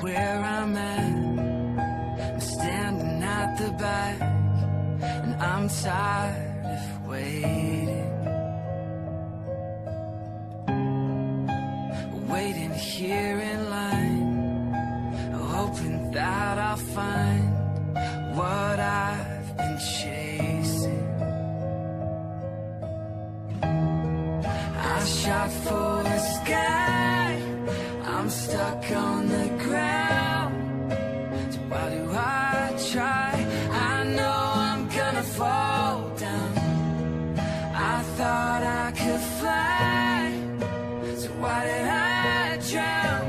where I'm at. I'm standing at the back, and I'm tired of waiting. Waiting here in line, hoping that I'll find what I've been chasing. I shot for the sky, I'm stuck on the ground. So why do I try? I know I'm gonna fall down. I thought I could fly, so why did I drown?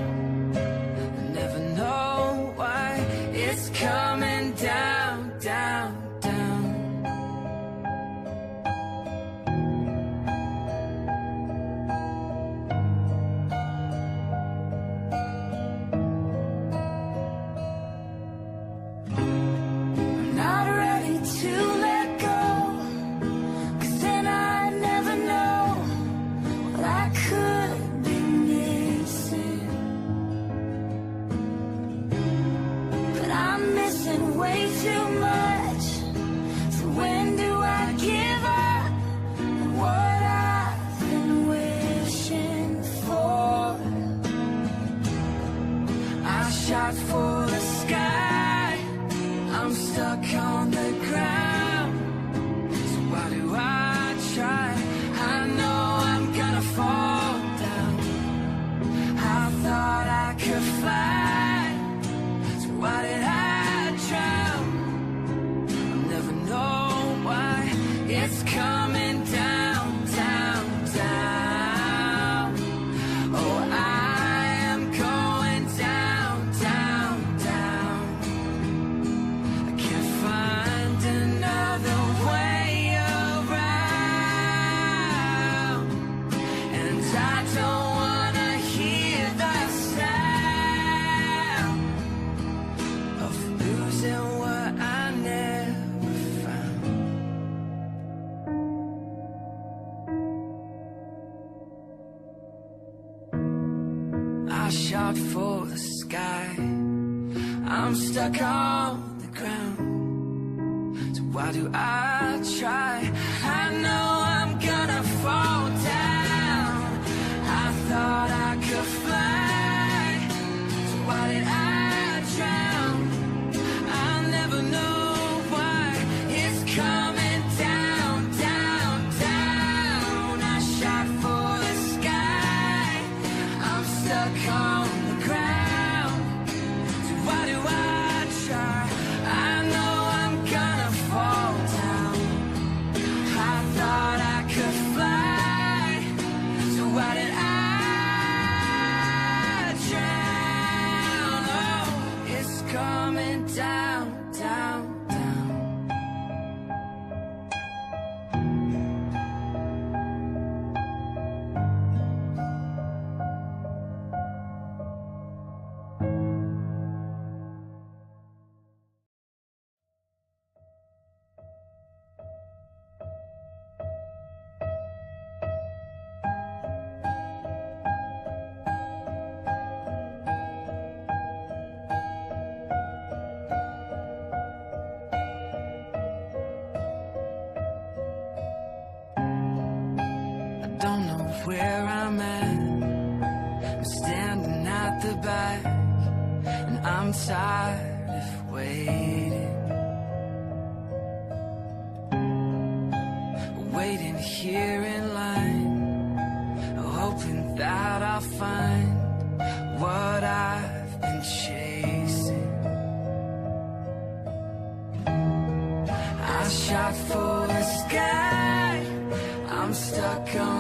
I never know why it's coming down, down, down. I'm not ready to let go, 'cause then I never know what I could be missing. But I'm missing way too much. So when do I give up what I've been wishing for? I shot for the sky, I'm stuck on the ground. So why do I try? I know I'm gonna fall down. I thought I could fly, so why did I drown? I'll never know why it's coming down, down, down. Oh, I am going down, down, down. I can't find another way around, and I don't wanna hear the sound of losing what I never found. I shot for the sky, I'm stuck on the ground. So why do I try? I know I'm gonna fall down. I thought I could fly, so why did I drown? I'll never know why it's coming down, down, down. I shot for the sky, I'm stuck on the ground. So why do I try? I know I'm gonna fall down. I thought I could fly, so why did I drown? Oh, it's coming down, down, down. I don't know where I'm at. I'm standing at the back, and I'm tired of waiting. Waiting here in line, hoping that I'll find what I've been chasing. I shot for the sky, I'm stuck on